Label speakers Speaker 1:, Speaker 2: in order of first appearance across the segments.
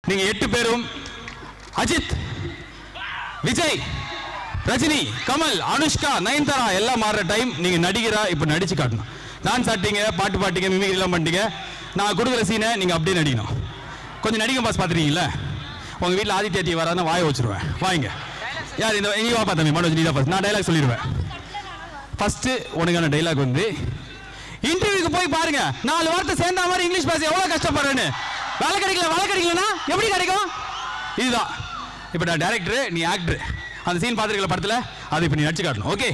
Speaker 1: நீங்க 8 பேரும் அஜித், விஜய், ரஜினி, கமல், அனுஷ்கா, நயன்தாரா எல்லாம் மாறுற டைம். நீங்க நடிகரா இப்ப நடிச்சு காட்டணும். டான்ஸ் ஆட்டிங்க, பாட்டு பாட்டிங்க, மிமிக்ரி எல்லாம் பண்ணிட்டீங்க. நான் கொடுக்குற சீனை நீங்க அப்படியே நடிக்கணும். கொஞ்சம் நடிக்க பாஸ் பார்த்துருக்கீங்களா? உங்க வீட்டில் ஆதித்யா டிவி வராதுன்னா வாயை வச்சிருவேன். வாங்க யார் இந்த நீ வா பார்த்தா மனோஜ், நீ தான் ஃபர்ஸ்ட். நான் டைலாக் சொல்லிடுவேன். ஃபர்ஸ்ட் உனக்கான டைலாக் வந்து, இன்டர்வியூக்கு போய் பாருங்க 4 வார்த்தை சேர்ந்த மாதிரி இங்கிலீஷ் பேச எவ்வளவு கஷ்டப்படுறேன்னு. வேலை கிடைக்கலன்னா எப்படி கிடைக்கும்? இதுதான். இப்போ நான் டைரக்டர், நீ ஆக்டர். அந்த சீன் பார்த்துருக்கல படத்தில், அது இப்போ நீ நடிச்சு காட்டணும். ஓகே?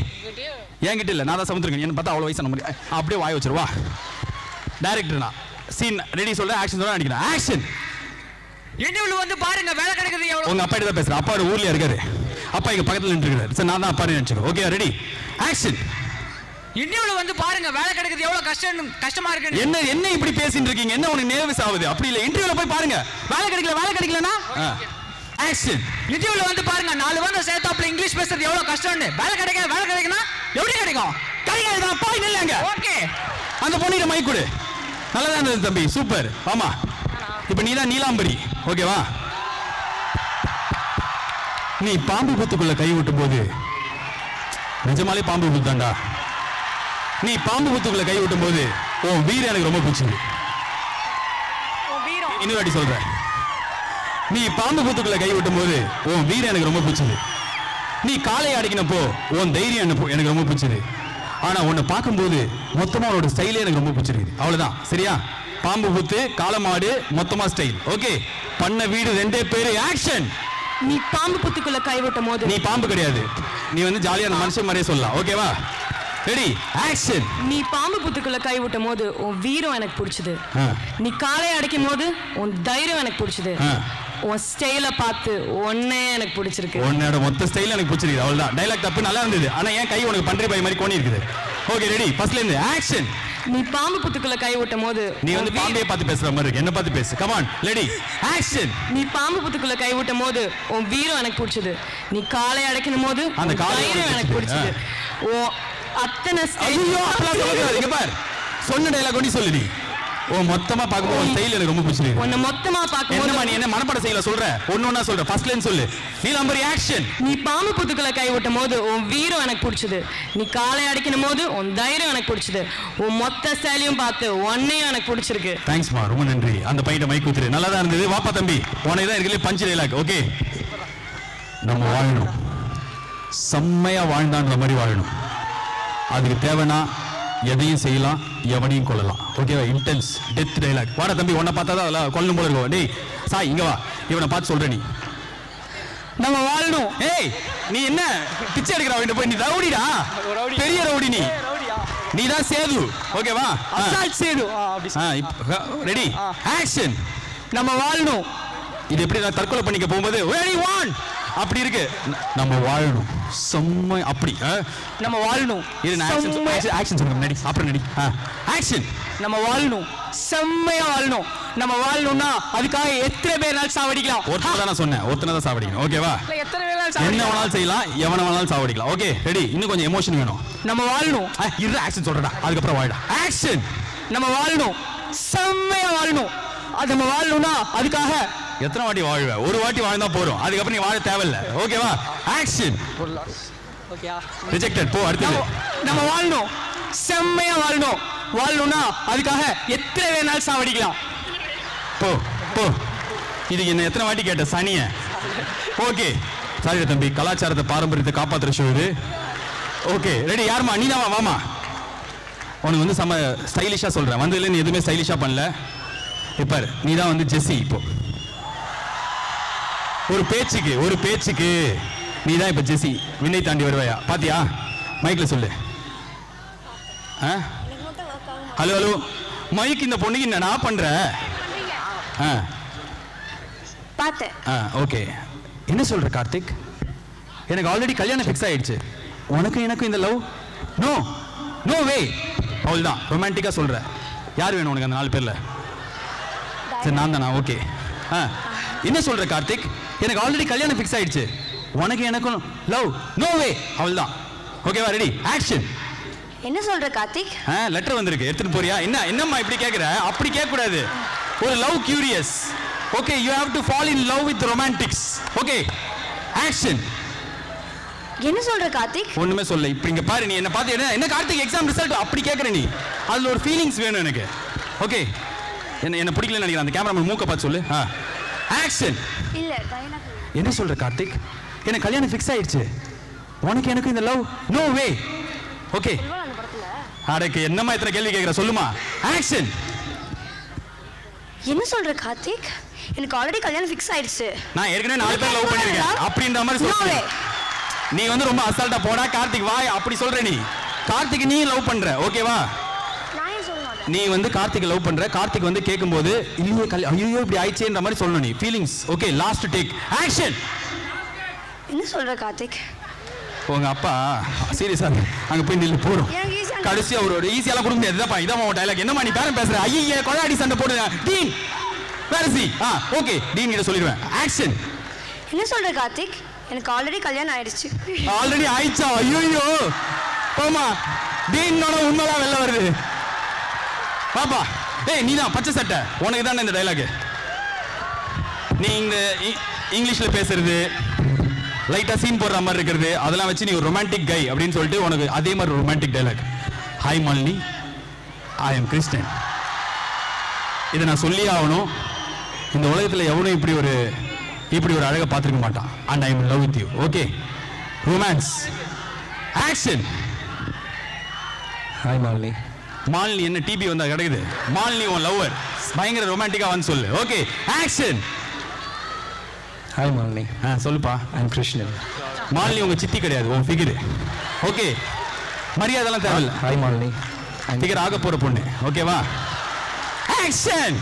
Speaker 1: என்கிட்ட இல்லை, நான் தான் சமுத்திருக்கேன். என்ன பார்த்தா அவ்வளோ வயசான முடியும். அப்படியே வாய் வச்சிருவா. டைரக்டர் நான் சீன் ரெடி சொல்கிறேன், ஆக்ஷன் சொல்கிறேன், நடிக்கிறேன். ஆக்ஷன்.
Speaker 2: இன்டர்வியூல வந்து பாருங்க வேலை கிடைக்கிறது எவ்வளவு.
Speaker 1: உங்க அப்பா தான் பேசுறேன். அப்பா ஊர்ல இருக்காரு. அப்பா இங்க பக்கத்துல நின்றுக்கிறாரு. சரி, நான் தான் அப்பா நினைச்சுக்கோ. Okay, ready, action.
Speaker 2: இன்டர்வியூல வந்து பாருங்க வேலை கிடைக்கிறது எவ்வளவு கஷ்டமா இருக்கு.
Speaker 1: என்ன இப்படி பேசிட்டு இருக்கீங்க? என்ன உனக்கு நேர்வஸ் ஆகுது? அப்படி இல்ல, இன்டர்வியூல போய் பாருங்க. வேலை கிடைக்கலனா ஆக்ஷன்.
Speaker 2: இன்டர்வியூல வந்து பாருங்க 4 வார்த்தை சேர்த்தாப்ல இங்கிலீஷ் பேசுறது எவ்வளவு கஷ்டம்னு. வேலை கிடைக்கனா எப்படி கிடைக்கும்?
Speaker 1: கிடைக்காது. அப்பா இல்லங்க.
Speaker 2: ஓகே,
Speaker 1: அந்த பொண்ணுகிட்ட மைக் கொடு. நல்லதா இருந்தது தம்பி, சூப்பர். ஆமா, இப்ப நீ தான் நீலாம்பரி. ஓகேவா? நீ பாம்பு புத்துக்குள்ள கை விட்டும் போது நிஜமாலே பாம்பு புத்தாண்டா. நீ பாம்பு புத்துக்குள்ள கை விட்டும் போது உன் வீரம் எனக்கு ரொம்ப பிடிச்சது. இன்னொரு வாட்டி சொல்றேன். நீ பாம்பு புத்துக்குள்ள கை விட்டும் போது உன் வீரம் எனக்கு ரொம்ப பிடிச்சது. நீ காலை அடிக்கினப்போ உன் தைரியம் எனக்கு ரொம்ப பிடிச்சது. ஆனா உன்னை பார்க்கும்போது மொத்தமா உன்னோட ஸ்டைலே எனக்கு ரொம்ப பிடிச்சிருக்கு. அவ்வளவுதான். சரியா? பாம்பு புத்து, காலமாடு, மொத்தமா ஸ்டைல். ஓகே, பண்ண வீடு 2 பேரு. ஆக்ஷன்.
Speaker 3: நீ பாம்பு புத்துக்குள்ள கை விட்டும் போது,
Speaker 1: நீ பாம்பு கிடையாது, நீ வந்து ஜாலியான மனுஷன் மாதிரியே சொல்லலாம். ஓகேவா? Ready, action.
Speaker 3: நீ பாம்பு புத்துக்குள்ள கை விட்டும் போது உன் வீரம் எனக்கு பிடிச்சது. நீ காலை அடைக்கும் போது உன் தைரியம் எனக்கு பிடிச்சது. உன் ஸ்டைல பார்த்து உன்னே எனக்கு பிடிச்சிருக்கு.
Speaker 1: உன்னோட மொத்த ஸ்டைல் எனக்கு பிடிச்சிருக்கு. அவ்வளவுதான். டைலாக் தப்பு, நல்லா இருந்தது. ஆனா ஏன் கை உனக்கு பன்றி பாய் மாதிரி கோணி இருக்குது. ஓகே, ரெடி, ஃபர்ஸ்ட்ல இருந்து ஆக்ஷன்.
Speaker 3: நீ பாம்பு புத்துக்குள்ள கை விட்டும் போது,
Speaker 1: நீ வந்து பாம்பே பார்த்து பேசுற மாதிரி இருக்கு. என்ன பார்த்து பேசு. Come on, ready, action.
Speaker 3: நீ பாம்பு புத்துக்குள்ள கை விட்டும் போது உன் வீரம் எனக்கு பிடிச்சது. நீ காலை அடைக்கணும் போது
Speaker 1: அந்த
Speaker 3: தைரியம் எனக்கு பிடிச்சது. ஓ அத்தனை
Speaker 1: ஐயோ அப்பலாம் சொல்லக்கூடாது. இங்க பார், சொன்ன டைலாக் ஒண்ணி சொல்லு. நீ மொத்தமா பார்க்கும்போது ஸ்டைல் எனக்கு ரொம்ப பிடிச்சிருக்கு.
Speaker 3: உன்னை மொத்தமா பார்க்கும்போது
Speaker 1: நீ என்ன மனப்பட செய்யல சொல்ற? ஒண்ணொண்ணா சொல்ற. ஃபர்ஸ்ட் லைன் சொல்லு. நீலாம்பரி, ஆக்ஷன்.
Speaker 3: நீ பாம்பு புத்துக்குள்ள கை விட்டும் போது உன் வீரம் எனக்கு பிடிச்சது. நீ காலை அடிக்கணும் போது உன் தைரியம் எனக்கு பிடிச்சது. உன் மொத்த ஸ்டைலையும் பார்த்து உன்னையும் எனக்கு பிடிச்சிருக்கு.
Speaker 1: தேங்க்ஸ்மா, ரொம்ப நன்றி. அந்த பையன் மைக் ஊத்துரு. நல்லா தான் இருந்தது. வாப்பா தம்பி, உனக்கு தான் இருக்கலே பஞ்ச் டைலாக். ஓகே, நம்ம வாழணும், செம்மையா வாழ்ந்தான்ற மாதிரி வாழணும். அதுக்கு தேவைன்னா எதையும் செய்யலாம், எவனையும் கொள்ளலாம். ஓகேவா? Intense death dialogue. வாடா தம்பி, உன்னை பார்த்தா தான் அதெல்லாம் கொல்லும் போல இருக்கும். டேய் சாய், இங்க வா. இவனை பார்த்து சொல்ற. நீ நம்ம வாழணும். ஏய், நீ என்ன பிச்சை எடுக்கிற? அவன் போய் நீ ரவுடிடா, பெரிய ரவுடி. நீ தான் சேது. ஓகேவா? சேது. Ready, action. நம்ம வாழணும். இது எப்படி நான் தற்கொலை பண்ணிக்க போகும்போது ரெடி 1 அப்படி இருக்கு. நம்ம வாழணும், செம்ம அப்படி. நம்ம வாழணும். இது ஆக்ஷன் சொல்லுங்க. முன்னாடி அப்புறம் நடி. ஆக்ஷன். நம்ம வாழணும், செம்மையா வாழணும். நம்ம வாழணும்னா அதுக்காக எத்தனை பேர்னாலும் சாவடிக்கலாம். ஒருத்தனை தான் நான் சொன்னேன், ஒருத்தனை தான் சாவடிக்கணும். ஓகேவா?
Speaker 3: எத்தனை பேர்
Speaker 1: என்ன வேணாலும் செய்யலாம், எவனை வேணாலும் சாவடிக்கலாம். Okay, ready. இன்னும் கொஞ்சம் எமோஷன் வேணும்.
Speaker 3: நம்ம வாழணும்.
Speaker 1: இது ஆக்ஷன் சொல்றடா, அதுக்கப்புறம் வாழடா. ஆக்ஷன். நம்ம வாழணும், செம்மையா வாழணும். அது நம்ம வாழணும்னா அதுக்காக எத்தனை வாட்டி வாழ்வ? ஒரு வாட்டி வாழ்ந்தா போறோம், அதுக்கப்புறம் நீ வாழ தேவையில்லை. ஓகேவா? ஆக்ஷன். ரிஜெக்டட். போ அடுத்தது. நம்ம வாழணும், செம்மையா வாழணும். வாழணும்னா அதுக்காக எத்தனை வேணாலும் சாவடிக்கலாம். போ போ. இது என்ன எத்தனை வாட்டி கேட்ட சனிய? ஓகே, சாரி தம்பி, கலாச்சாரத்தை பாரம்பரியத்தை காப்பாற்றுற ஷோ இது. Okay, ready. யாருமா? நீ தான். வாமா, உனக்கு வந்து செம்ம ஸ்டைலிஷா சொல்றேன். வந்ததுல நீ எதுவுமே ஸ்டைலிஷா பண்ணல. இப்ப நீ தான் வந்து ஜெஸ்ஸி. இப்போ ஒரு பேச்சுக்கு நீ தான் இப்ப ஜெஸ்ஸி. விண்ணை தாண்டி வருவாயா? பாத்தியா? மைக்ல சொல்லு. ஹலோ ஹலோ, மைக் இந்த பொண்ணுக்கு என்ன நான் பண்ற? ஓகே, என்ன சொல்ற கார்த்திக்? எனக்கு ஆல்ரெடி கல்யாணம் ஃபிக்ஸ் ஆயிடுச்சு. உனக்கு எனக்கு இந்த லவ் நோ நோ வே. அவ்வளவுதான். ரொமான்டிக்கா சொல்ற. யார் வேணும் உனக்கு அந்த 4 பேர்ல? சரி, நான் தானா? ஓகே. என்ன சொல்ற கார்த்திக்? எனக்கு ஆல்ரெடி கல்யாணம் ஃபிக்ஸ் ஆயிடுச்சு. உனக்கு எனக்கும் லவ் நோ வே. அவ்வளவுதான். ஓகேவா? Ready, action.
Speaker 4: என்ன சொல்ற கார்த்திக்?
Speaker 1: லெட்டர் வந்திருக்கு, எடுத்துட்டு போறியா? என்னம்மா இப்படி கேக்குற? அப்படி கேட்க கூடாது. ஒரு love curious. Okay, you have to fall in love with romantics. Okay, action.
Speaker 4: என்ன சொல்ற கார்த்திக்?
Speaker 1: ஒண்ணுமே சொல்ல. இப்ப இங்க பாரு, நீ என்ன பார்த்து என்ன கார்த்திக் எக்ஸாம் ரிசல்ட் அப்படி கேக்குற நீ? அதுல ஒரு ஃபீலிங்ஸ் வேணும் எனக்கு. ஓகே, என்ன பிடிக்கலன்னு நினைக்கிறேன். அந்த கேமராமேன் மூக்க பார்த்து சொல்லு. ஆக்ஷன்.
Speaker 4: இல்ல,
Speaker 1: என்ன சொல்ற கார்த்திக்? எனக்கு கல்யாணம் ஃபிக்ஸ் ஆயிடுச்சு. உனக்கு எனக்கு இந்த லவ் நோ வே. ஓகே, அடக்கு என்னம்மா இத்தனை கேள்வி கேட்குற? சொல்லுமா. ஆக்ஷன்.
Speaker 4: என்ன சொல்ற கார்த்திக்? எனக்கு ஆல்ரெடி கல்யாணம் ஃபிக்ஸ் ஆயிடுச்சு.
Speaker 1: நான் ஏற்கனவே 4 பேர் லவ் பண்ணிருக்கேன் அப்படின்ற மாதிரி சொல்ற நீ. வந்து ரொம்ப அசால்ட்டா போடா கார்த்திக் வா அப்படி சொல்ற நீ. கார்த்திக் நீ லவ் பண்ற, ஓகேவா? நீ வந்து கார்த்திக் லவ் பண்ற. கார்த்திக் வந்து கேட்கும்போது இல்லையே ஐயோ இப்படி ஆயிடுச்சேன்ற மாதிரி சொல்லணும் நீ. Feelings. Okay, last take, action.
Speaker 4: என்ன சொல்ற கார்த்திக்?
Speaker 1: உங்க அப்பா சீரியஸா அங்க போய் நில்லு போறோம். கடைசியா ஒரு ஈஸியாலாம் கொடுக்க முடியாது. இதான் உன் டயலாக். என்னமா நீ பேரன் பேசுற? ஐயே கொடாடி சண்டை போடுங்க. Dean where is he? Okay, dean கிட்ட சொல்லிடுவேன். ஆக்ஷன்.
Speaker 4: என்ன சொல்ற கார்த்திக்? எனக்கு ஆல்ரெடி கல்யாணம் ஆயிடுச்சு.
Speaker 1: ஆல்ரெடி ஆயிடுச்சா? ஐயோ போமா. டீனோட உண்மைலாம் வெளில வருது. பாப்பா ஏய் நீ தான் பச்சை சட்டை, உனக்கு தானே இந்த டயலாக். நீ இந்த இங்கிலீஷ்ல பேசுறது, லைட்டா சீன் போடுற மாதிரி இருக்கிறது, அதெல்லாம் வச்சு நீ ஒரு ரொமான்டிக் கை அப்படின்னு சொல்லிட்டு உனக்கு அதே மாதிரி romantic dialogue. Hi Malini, I am Christian. இதை நான் சொல்லி ஆகணும். இந்த உலகத்தில் எவனும் இப்படி ஒரு அழகை பார்த்துருக்க மாட்டான். And I am love with you. Okay, romance. Action.
Speaker 5: Hi Malini.
Speaker 1: Malini என்ன டிபி வந்தா கிடைக்குது? மாலினி உன் லவ்வர், பயங்கர ரொமான்டிக்கா வந்து சொல்லு. Okay, action.
Speaker 5: ஹாய் மாலினி.
Speaker 1: சொல்லுப்பா.
Speaker 5: ஐ எம் கிருஷ்ணன்.
Speaker 1: மாலினி உங்க சித்தி கிடையாது, உன் ஃபிகர். ஓகே, மரியாதைலாம் தேவையில்லை.
Speaker 5: ஹாய் மாலினி.
Speaker 1: ஃபிகர் ஆக போற பொண்ணு, ஓகேவா? ஆக்ஷன்.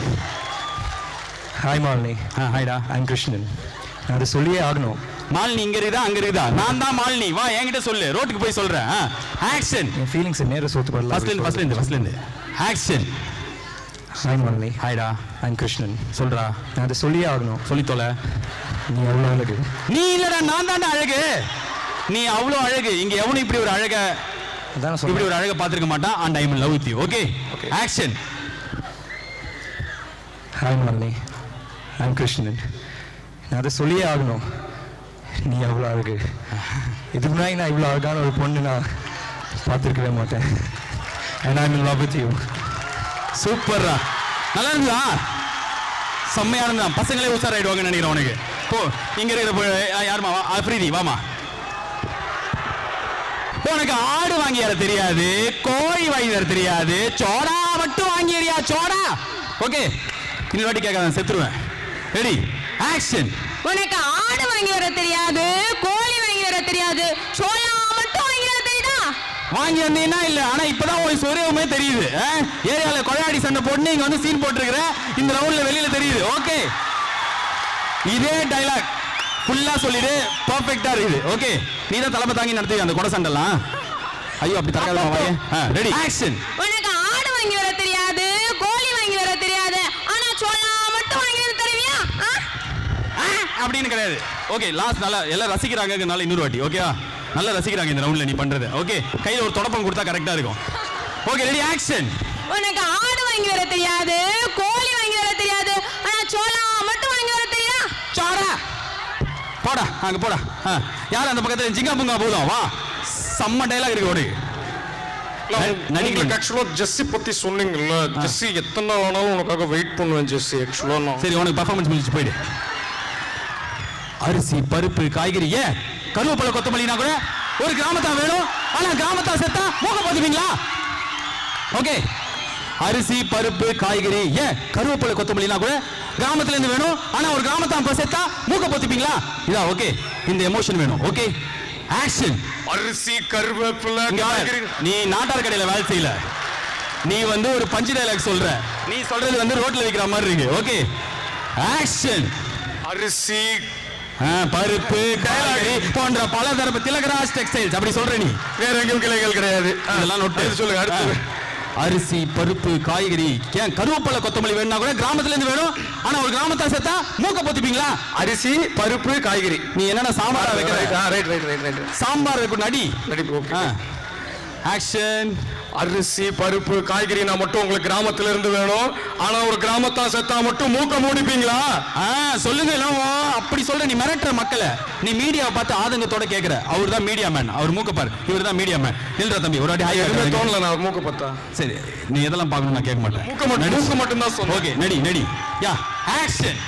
Speaker 5: ஹாய் மாலினி.
Speaker 1: ஹாய்டா.
Speaker 5: I am Krishnan. நான் அதை சொல்லியே ஆகணும்.
Speaker 1: மாலினி இங்க இருக்குதா அங்க இருக்குதா? நான் தான் மாலினி. வா என்கிட்ட சொல்லு, ரோட்டுக்கு போய் சொல்றேன். ஆக்ஷன்.
Speaker 5: என் ஃபீலிங்ஸ் நேர சோத்து படல.
Speaker 1: ஃபர்ஸ்ட்ல இருந்து. ஆக்ஷன்.
Speaker 5: ஹாய் மாலினி.
Speaker 1: ஹாய்டா.
Speaker 5: I am Krishnan.
Speaker 1: சொல்றா.
Speaker 5: நான் அதை சொல்லியே ஆகணும்.
Speaker 1: சொல்லி தொலை.
Speaker 5: நீ அவ்வளோ அழகு.
Speaker 1: நீ இல்லடா, நான் தான்டா அழகு. நீ அவ்வளோ அழகு. இங்க எவனும் இப்படி ஒரு அழக இப்படி ஒரு அழகை பார்த்திருக்க மாட்டான். And I am love with you. Okay, action.
Speaker 5: Hi Malini. I am Krishnan. நான் அதை சொல்லியே ஆகணும். நீ அவ்வளோ அழகு. இதுக்கு முன்னாடி நான் இவ்வளோ அழகான ஒரு பொண்ணு நான் பார்த்துருக்கவே மாட்டேன். And I am in love with you.
Speaker 1: சூப்பர்ரா, நல்லா இருந்தா? செம்மையானதா. பசங்களே உஷாராயிடுவாங்கன்னு நினைக்கிறேன் உனக்கு. போ இங்க இருக்கிற யாருமா? அஃப்ரீதி வாமா. உனக்கு ஆடு வாங்கி தர தெரியாது, கோழி வாங்கி தர தெரியாது, சோடா மட்டும் வாங்கிறியா? சோடா. ஓகே, இந்த வாட்டி கேட்காத செத்துருவேன். Ready, action.
Speaker 3: உனக்கு ஆடு வாங்கி வர தெரியாது, கோழி வாங்கி வர தெரியாது, சோளா மட்டும் வாங்கி வர தெரியுதா?
Speaker 1: வாங்கி வந்தீங்கன்னா இல்ல, ஆனா இப்பதான் ஒரு சொரியவுமே தெரியுது. ஏரியால கொலையாடி சண்டை போட்டு இங்க வந்து சீன் போட்டுருக்கிற, இந்த ரவுண்ட்ல வெளியில தெரியுது. ஓகே, இதே டைலாக் ஃபுல்லா சொல்லிடு, பர்ஃபெக்ட்டா இருக்குது. ஓகே, நீ தான் தலைமை தாங்கி நடத்துவீங்க அந்த கொடை சண்டைலாம். ஐயோ அப்படி தரக்காத வாயே. Ready, action.
Speaker 3: உனக்கு ஆடு வாங்கி வர தெரியாது, கோழி வாங்கி வர தெரியாது, ஆனா சோளா மட்டும் வாங்கி வர தெரியுமா?
Speaker 1: அப்படின்னு கிடையாது. ஓகே, லாஸ்ட் நல்லா எல்லாம் ரசிக்கிறாங்கனால இன்னொரு வாட்டி. ஓகேவா? நல்லா ரசிக்கிறாங்க இந்த ரவுண்ட்ல நீ பண்றது. ஓகே, கையில ஒரு தொடப்பம் கொடுத்தா கரெக்டா இருக்கும். Okay, ready, action.
Speaker 3: உனக்கு ஆடு வாங்கி வர தெரியாது, கோழி வாங்கி வர தெரியாது, ஆனா சோளா மட்டும் வாங்கி வர தெரியுமா?
Speaker 1: சோடா. போடா அங்க போடா. யார் அந்த பக்கத்துல ஜிங்கா புங்கா போதும். வா, செம்ம டைலாக் இருக்கு. ஓடி
Speaker 6: நடிகர் ஆக்சுவலா ஜெஸ்ஸி பத்தி சொன்னீங்கல்ல, ஜெஸ்ஸி எத்தனை நாள் ஆனாலும் உனக்காக வெயிட் பண்ணுவேன் ஜெஸ்ஸி. ஆக்சுவலா நான்
Speaker 1: சரி, உனக்கு பர்ஃபார்மன்ஸ் முடிச்சு போயிடு. அரிசி பருப்பு காய்கறி ஏன் கருவேப்பிலை கொத்தமல்லினா கூட ஒரு கிராமத்தா வேணும். ஆனா கிராமத்தா செத்தா மூக்க போத்துவீங்களா? ஓகே, அரிசி பருப்பு காய்கறி ஏன் கருவேப்பிலை கொத்தமல்லினா கூட கிராமத்துல இருந்து வேணும். ஆனா ஒரு கிராமத்தா செத்தா மூக்க போத்துவீங்களா? இதா ஓகே, இந்த எமோஷன் வேணும். Okay, action.
Speaker 6: அரிசி கருவேப்பிலை காய்கறி.
Speaker 1: நீ நாட்டார் கடையில வேலை செய்யல, நீ வந்து ஒரு பஞ்சு டைலாக் சொல்ற. நீ சொல்றது வந்து ரோட்ல விக்கிற மாதிரி இருக்கு. Okay, action.
Speaker 6: அரிசி
Speaker 1: பருப்பு காய்கறி போன்ற பல தரப்பு திலகராஜ் டெக்ஸ்டைல்ஸ் அப்படி சொல்ற. நீ
Speaker 6: வேற எங்கேயும் கிளைகள் கிடையாது.
Speaker 1: அதெல்லாம் நோட்டு
Speaker 6: சொல்லுங்க. அடுத்து
Speaker 1: அரிசி பருப்பு காய்கறி ஏன் கருவேப்பிலை கொத்தமல்லி வேணும்னா கூட கிராமத்துல இருந்து வேணும். ஆனா ஒரு கிராமத்தை சேர்த்தா மூக்க பொத்திப்பீங்களா?
Speaker 5: அரிசி பருப்பு காய்கறி.
Speaker 1: நீ என்னன்னா சாம்பார் வைக்கிற? சாம்பார் வைக்கணும். நடி ஆக்ஷன்.
Speaker 6: அரிசி பருப்பு காய்கறினா மட்டும் உங்களுக்கு கிராமத்துல இருந்து வேணும். ஆனா ஒரு கிராமத்தா செத்தா மட்டும் மூக்க மூடிப்பீங்களா?
Speaker 1: சொல்லுங்க. அப்படி சொல்ற நீ மிரட்டுற மக்களை. நீ மீடியாவை பார்த்து ஆதங்கத்தோட கேக்குற. அவர் தான் மீடியா மேன். அவர் மூக்க பாரு. இவர் தான் மீடியா மேன். இல்ல தம்பி ஒரு வாட்டி ஹாய்
Speaker 6: தோணல. நான் மூக்க பார்த்தா
Speaker 1: சரி. நீ எதெல்லாம் பார்க்கணும் நான் கேட்க மாட்டேன்.
Speaker 6: மூக்க மட்டும் தான் சொல்லுங்க.
Speaker 1: ஓகே நடி யா ஆக்ஷன்.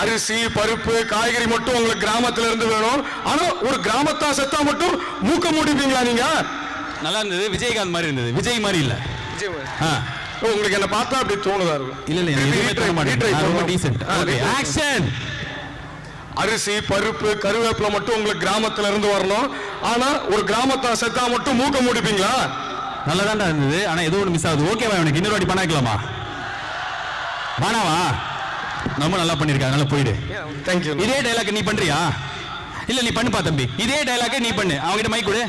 Speaker 6: அரிசி பருப்பு காய்கறி மட்டும் உங்களுக்கு கிராமத்துல இருந்து வேணும். ஆனா ஒரு கிராமத்தா செத்தா மட்டும் மூக்க மூடிப்பீங்களா நீங்க?
Speaker 1: நல்லா இருந்தது. விஜயகாந்த் மாதிரி இருந்தது. விஜய் மாதிரி இல்ல.
Speaker 6: உங்களுக்கு என்ன பார்த்தா அப்படி தோணுதா இருக்கும்?
Speaker 1: இல்ல ரொம்ப டீசன்ட். Okay action.
Speaker 6: அரிசி பருப்பு கருவேப்பிலை மட்டும் உங்களுக்கு கிராமத்துல இருந்து வரணும். ஆனா ஒரு கிராமத்தா செத்தா மட்டும் மூக்க மூடிப்பீங்களா?
Speaker 1: நல்லா தான்டா இருந்தது. ஆனா ஏதோ ஒன்று மிஸ் ஆகுது. ஓகேவா? உனக்கு இன்னொரு வாட்டி பண்ணாக்கலாமா? வேணாவா? ரொம்ப நல்லா பண்ணிருக்காங்க. நல்லா போயிடு.
Speaker 6: தேங்க்யூ.
Speaker 1: இதே டைலாக் நீ பண்றியா? இல்ல நீ பண்ணுப்பா தம்பி. இதே டைலாக் நீ பண்ணு. அவங்கிட்ட மைக் கொடு.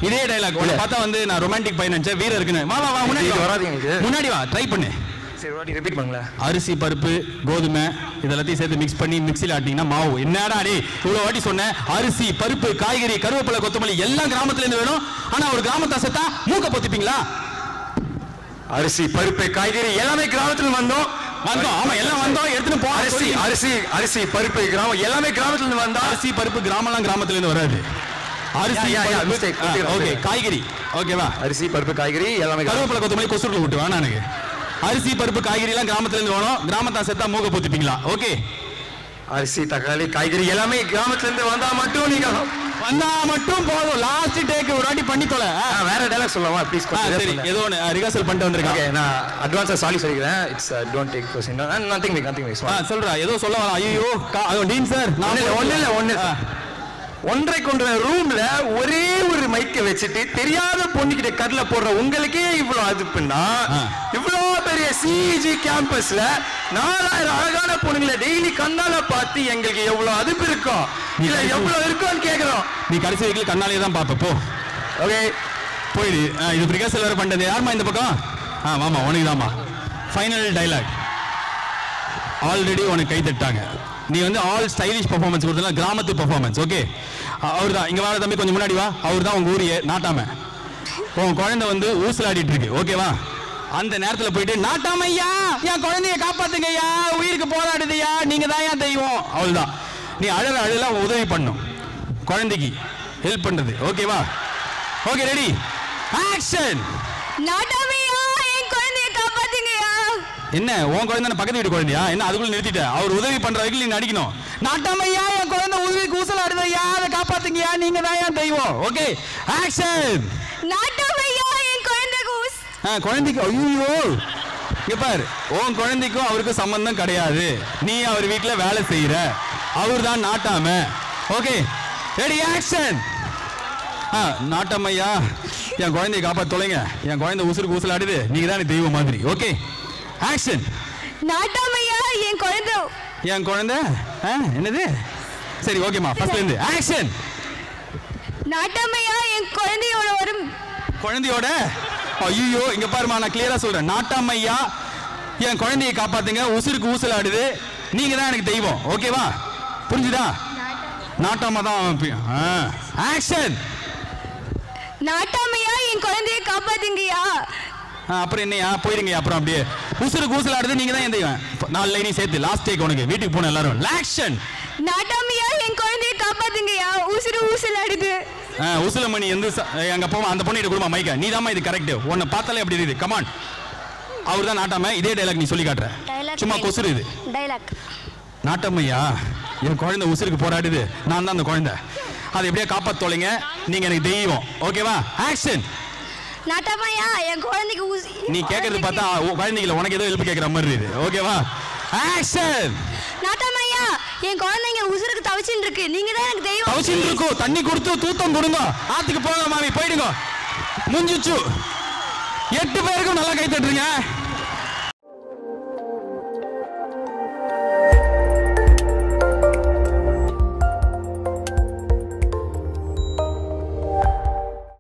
Speaker 1: இதே டைலாக் பார்த்தா வந்து நான் ரொமான்டிக் பையன் நினைச்சேன். வீரர் இருக்குன்னு. வா வா முன்னாடி வராதீங்க. முன்னாடி வா. ட்ரை பண்ணு.
Speaker 5: சரி வாட்டி ரிப்பீட் பண்ணுங்களா?
Speaker 1: அரிசி பருப்பு கோதுமை இதெல்லாத்தையும் சேர்த்து மிக்ஸ் பண்ணி மிக்ஸில் ஆட்டிங்கன்னா மாவு. என்னடா டே இவ்வளோ வாட்டி சொன்னேன். அரிசி பருப்பு காய்கறி கருவேப்பிலை கொத்தமல்லி எல்லாம் கிராமத்துல இருந்து வேணும். ஆனா ஒரு கிராமத்தை செத்தா மூக்க பொத்திப்பீங்களா?
Speaker 5: அரிசி பருப்பு காய்கறி எல்லாமே கிராமத்துல வந்தோம்.
Speaker 1: ஆமா எல்லாம் வந்தோம். எடுத்துட்டு போ.
Speaker 5: அரிசி அரிசி அரிசி பருப்பு கிராமம் எல்லாமே கிராமத்துல இருந்து வந்தோம்.
Speaker 1: அரிசி பருப்பு கிராமம்லாம் கிராமத்துல இருந்து வராது. அரிசி ஓகே காய்கறி ஓகேவா?
Speaker 5: அரிசி பருப்பு காய்கறி எல்லாமே
Speaker 1: கருவேப்பிலை கொத்தமல்லி கொசுருக்குள்ள விட்டு வேணா எனக்கு. அரிசி பருப்பு காய்கறி எல்லாம் கிராமத்துல இருந்து வேணும். கிராமத்தா செத்தா மூக்க பொத்திப்பீங்களா? ஓகே.
Speaker 5: அரிசி தக்காளி காய்கறி எல்லாமே கிராமத்துல இருந்து வந்தா மட்டும் நீங்க
Speaker 1: வந்தா மட்டும் போதும். லாஸ்ட் டேக் ஒரு வாட்டி பண்ணி தொலை.
Speaker 5: வேற டைலாக் சொல்லலாமா ப்ளீஸ்?
Speaker 1: சரி ஏதோ ஒன்று ரிஹர்சல் பண்ணிட்டு வந்திருக்கேன்.
Speaker 5: நான் அட்வான்ஸா சாரி சொல்லிக்கிறேன். It's don't take person. Nothing
Speaker 1: சொல்றா ஏதோ சொல்ல வரா. ஐயோ டீன் சார்
Speaker 5: ஒன்னு ஒன்றை கொண்ட ரூம்ல ஒரே ஒரு மைக்க வச்சுட்டு தெரியாத பொண்ணுகிட்ட கடல போடுற உங்களுக்கே இவ்வளவு அதுப்புன்னா இவ்வளவு பெரிய சிஜி கேம்பஸ்ல 4000 அழகான பொண்ணுங்களை டெய்லி கண்ணால பார்த்து எங்களுக்கு எவ்வளவு அதுப்பு இருக்கும் இல்ல எவ்வளவு இருக்கும்னு கேக்குறோம்.
Speaker 1: நீ கடைசி வரைக்கும் கண்ணாலே தான் பார்ப்ப. போ
Speaker 5: ஓகே
Speaker 1: போயிடு. இது ரிஹர்சல் வேற பண்றது. யாருமா இந்த பக்கம்? வாமா உனக்கு தாமா ஃபைனல் டைலாக். ஆல்ரெடி உனக்கு கை தட்டாங்க. நீ வந்து ஆல் ஸ்டைலிஷ் பெர்ஃபார்மன்ஸ் கொடுத்தா கிராமத்து பெர்ஃபார்மன்ஸ். ஓகே அவர் தான். இங்க வாழ தம்பி கொஞ்சம் முன்னாடி வா. அவர் தான் உங்க ஊரையே நாட்டாம. உன் குழந்தை வந்து ஊசலாடிட்டு இருக்கு. ஓகேவா? அந்த நேரத்தில் போயிட்டு நாட்டாமையா என் குழந்தைய காப்பாத்துங்க ஐயா, உயிருக்கு போராடுதையா, நீங்க தான் ஏன் தெய்வம். அவள்தான். நீ அழல உதவி பண்ணும் குழந்தைக்கு ஹெல்ப் பண்றது. ஓகேவா? Okay ready action.
Speaker 4: நாட்டாமையா என் குழந்தைய காப்பாத்துங்கயா.
Speaker 1: என்ன உன் குழந்தை பக்கத்து வீட்டு குழந்தையா? என்ன அதுக்குள்ள நிறுத்திட்ட? அவர் உதவி பண்ற வரைக்கும் நீ நடிக்கணும். நாட்டாமையா என் குழந்தை உதவி கூசலாடுதையா, அதை காப்பாத்துங்கயா, நீங்க தான் ஏன் தெய்வம். Okay action.
Speaker 4: நாட்டாமையா என் குழந்தை
Speaker 1: குழந்தைக்கு ஐயோ இங்க பாரு. உன் குழந்தைக்கும் அவருக்கும் சம்பந்தம் கிடையாது. நீ அவர் வீட்டுல வேலை செய்யற. அவர் தான் நாட்டாம. Okay ready action. நாட்டாமையா என் குழந்தைய காப்பாற்ற தொலைங்க. என் குழந்தை உசுருக்கு ஊசலாடுது. நீங்க தான் தெய்வம் மாதிரி. Okay action.
Speaker 4: நாட்டாமையா என் குழந்தை
Speaker 1: என்னது? சரி ஓகேமா ஃபர்ஸ்ட்ல இருந்து ஆக்ஷன்.
Speaker 4: நாட்டாமையா என் குழந்தையோட வரும்
Speaker 1: குழந்தையோட. ஐயோ இங்க பாருமா நான் கிளியரா சொல்றேன். நாட்டாமையா என் குழந்தையை காப்பாத்துங்க. உசுருக்கு ஊசலாடுது. நீங்க தான் எனக்கு தெய்வம். ஓகேவா? புரிஞ்சுதா? நாட்டாம தான். ஆக்ஷன்.
Speaker 4: நாட்டாமையா என் குழந்தையை காப்பாத்துங்கயா.
Speaker 1: அப்புறம் என்னையா போயிருங்க. அப்புறம் அப்படியே உசுருக்கு ஊசலாடுது. நீங்க தான் என் தெய்வம். 4 லைனையும் சேர்த்து லாஸ்ட் டேக் உனக்கு. வீட்டுக்கு போன எல்லாரும் ஆக்ஷன்.
Speaker 4: நாட்டாமையா என் குழந்தையை காப்பாத்துங்கயா, உசுரு ஊசலாடுது.
Speaker 1: உசுலமணி எந்த எங்க அப்பா அந்த பொண்ணிட்ட கொடுமா மைக்க. நீ தாமா இது கரெக்ட். உன்னை பார்த்தாலே அப்படி இருக்குது. கமான். அவர் தான் நாட்டாம. இதே டைலாக் நீ சொல்லி காட்டுற. சும்மா கொசுரு இது
Speaker 4: டைலாக்.
Speaker 1: நாட்டாமையா என் குழந்தை உசுருக்கு போராடுது. நான் தான் அந்த குழந்தை. அதை எப்படியா காப்பாற்ற தொலைங்க. நீங்க எனக்கு தெய்வம். ஓகேவா? ஆக்ஷன்.
Speaker 4: நாட்டாமையா என் குழந்தைக்கு
Speaker 1: நீ கேட்கறது பார்த்தா குழந்தைகள உனக்கு ஏதோ ஹெல்ப் கேட்கற மாதிரி இருக்குது. ஓகேவா? ஆக்ஷன்.
Speaker 4: நாட்டாமையா என் குழந்தைங்க உசுருக்கு தவிச்சிட்டு இருக்கு. நீங்க தான் எனக்கு தெய்வம்.
Speaker 1: தவிச்சிட்டு இருக்கோ. தண்ணி கொடுத்து தூத்தம் கொடுங்க. ஆத்துக்கு போங்க மாமி. போயிடுங்க. முடிஞ்சிச்சு. 8 பேருக்கும் நல்லா கை தட்டுறீங்க.